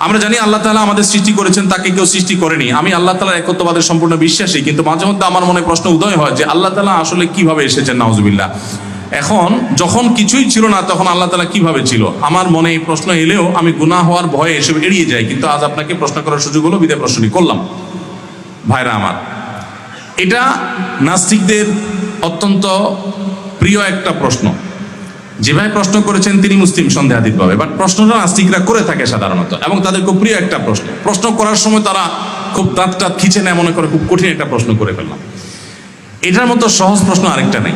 আমরা জানি আল্লাহ তাআলা আমাদের সৃষ্টি করেছেন, তাকে কেউ সৃষ্টি করেনি। আমি আল্লাহ তাআলার একত্ববাদের সম্পূর্ণ বিশ্বাসী, কিন্তু মাঝে মধ্যে আমার মনে প্রশ্ন উদয় হয় যে আল্লাহ তাআলা আসলে কিভাবে এসেছেন, নাউজুবিল্লাহ। এখন যখন কিছুই ছিল না তখন আল্লাহ তাআলা কিভাবে ছিল, আমার মনে এই প্রশ্ন এলেও আমি গুনাহ হওয়ার ভয়ে এসব এড়িয়ে যাই। কিন্তু আজ আপনাকে প্রশ্ন করার সুযোগ হলো, বিদায় প্রশ্নটি করলাম। ভাইরা আমার, এটা নাস্তিকদের অত্যন্ত প্রিয় একটা প্রশ্ন। যে ভাই প্রশ্ন করেছেন তিনি মুসলিম সন্দেহাতীতভাবে, বাট প্রশ্নটা নাস্তিকরা করে থাকে সাধারণত, এবং তাদের খুব প্রিয় একটা প্রশ্ন। প্রশ্ন করার সময় তারা খুব দাঁত টাত খিচে নেয়, মনে করে খুব কঠিন একটা প্রশ্ন করে ফেললাম। এটার মতো সহজ প্রশ্ন আরেকটা নেই।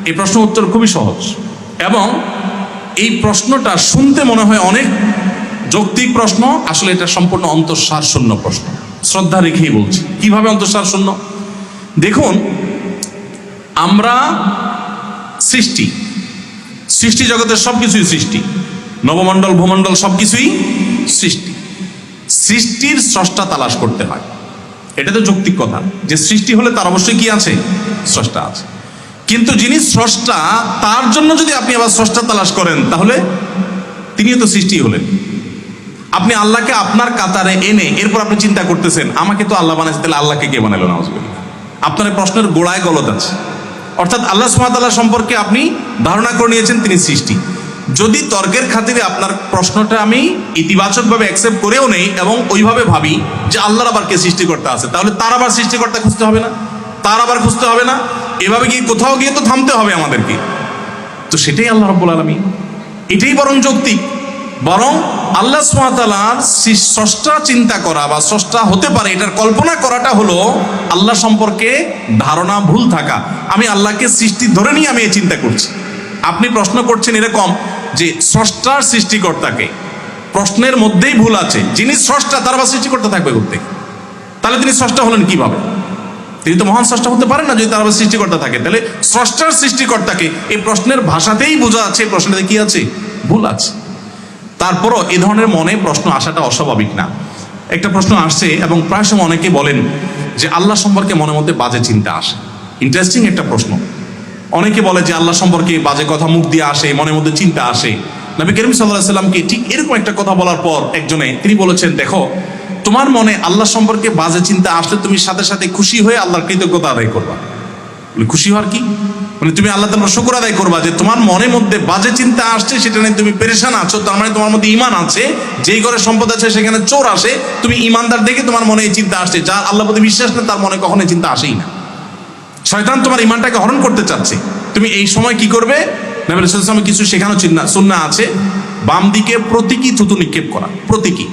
এই প্রশ্ন উত্তর খুবই সহজ, এবং এই প্রশ্নটা শুনতে মনে হয় অনেক যৌক্তিক প্রশ্ন, আসলে এটা সম্পূর্ণ অন্তঃসার শূন্য প্রশ্ন। শ্রদ্ধা রেখেই বলছি। কিভাবে অন্তঃসার শূন্য? দেখুন, আমরা সৃষ্টি জগতের সবকিছুই সৃষ্টি, নবমণ্ডল ভূমণ্ডল সবকিছুই সৃষ্টি। সৃষ্টির স্রষ্টা তালাশ করতে হয়, এটা তো যৌক্তিক কথা যে সৃষ্টি হলে তার অবশ্যই কি আছে, স্রষ্টা আছে। কিন্তু যিনি স্রষ্টা, তার জন্য যদি আপনি আবার স্রষ্টা তালাশ করেন, তাহলে তিনিও তো সৃষ্টি হলেন। আপনি আল্লাহকে আপনার কাতারে এনে এরপর আপনি চিন্তা করতেছেন আমাকে তো আল্লাহ বানাইছে, তাহলে আল্লাহকে কে বানাইলো? নাউজুবিল্লাহ। আপনার প্রশ্নের গোড়ায় গলদ আছে। অর্থাৎ আল্লাহ সুবহানাহু ওয়া তাআলা সম্পর্কে আপনি ধারণা করে নিয়েছেন তিনি সৃষ্টি। যদি তর্কের খাতিরে আপনার প্রশ্নটা আমি ইতিবাচকভাবে অ্যাকসেপ্ট করেও নেই এবং ওইভাবে ভাবি যে আল্লাহর আবার কে সৃষ্টিকর্তা আছে, তাহলে তার আবার সৃষ্টিকর্তা খুঁজতে হবে না, তার আবার খুঁজতে হবে না, এভাবে গিয়ে কোথাও গিয়ে তো থামতে হবে আমাদেরকে। তো সেটাই আল্লাহ রাব্বুল আলামিন, এটাই বরং যৌক্তিক। বরং আল্লাহ সুবহানাহু ওয়া তাআলার স্রষ্টা চিন্তা করা বা স্রষ্টা হতে পারে এটার কল্পনা করাটা হলো আল্লাহ সম্পর্কে ধারণা ভুল থাকা। আমি আল্লাহকে সৃষ্টি ধরে নিয়ে আমি এই চিন্তা করছি। আপনি প্রশ্ন করছেন এরকম যে স্রষ্টার সৃষ্টিকর্তাকে, প্রশ্নের মধ্যেই ভুল আছে। যিনি স্রষ্টা তার আবার সৃষ্টিকর্তা থাকবে করতে, তাহলে তিনি স্রষ্টা হলেন কিভাবে? তিনি তো মহান স্রষ্টা হতে পারেন না যদি তার আবার সৃষ্টিকর্তা থাকে। তাহলে স্রষ্টার সৃষ্টিকর্তাকে এই প্রশ্নের ভাষাতেই বোঝা আছে প্রশ্নটাতে কি আছে, ভুল আছে। তারপরও এ ধরনের মনে প্রশ্ন আসাটা অস্বাভাবিক না। একটা প্রশ্ন আসছে এবং প্রায় সময় অনেকে বলেন যে আল্লাহ সম্পর্কে মনের মধ্যে বাজে চিন্তা আসে। ইন্টারেস্টিং একটা প্রশ্ন। অনেকে বলে যে আল্লাহ সম্পর্কে বাজে কথা মুখ দিয়ে আসে, মনের মধ্যে চিন্তা আসে। নবী করিম সাল্লাল্লাহু আলাইহি সাল্লামকে ঠিক এরকম একটা কথা বলার পর একজনে তিনি বলেছেন, দেখো তোমার মনে আল্লাহ সম্পর্কে বাজে চিন্তা আসলে তুমি সাথে সাথে খুশি হয়ে আল্লাহর কৃতজ্ঞতা আদায় করবা। খুশি হওয়ার কি মানে? তুমি আল্লাহ তাআলার শুকর আদায় করবা যে তোমার মনের মধ্যে বাজে চিন্তা আসছে, সেটা নিয়ে তুমি পেরেশান আছো, তার মানে তোমার মধ্যে ঈমান আছে। যেই ঘরে সম্পদ আছে সেখানে চোর আসে, তুমি ঈমানদার দেখে তোমার মনে এই চিন্তা আসছে। যার আল্লাহর প্রতি বিশ্বাস না তার মনে কখনোই চিন্তা আসেই না। শয়তান তোমার ঈমানটাকে হরণ করতে চাচ্ছে। তুমি এই সময় কি করবে? নবী সাল্লাল্লাহু আলাইহি ওয়াসাল্লাম কিছু শেখানো সুন্নাহ আছে। বাম দিকে প্রতীকী থুতু নিক্ষেপ করা, প্রতীকী।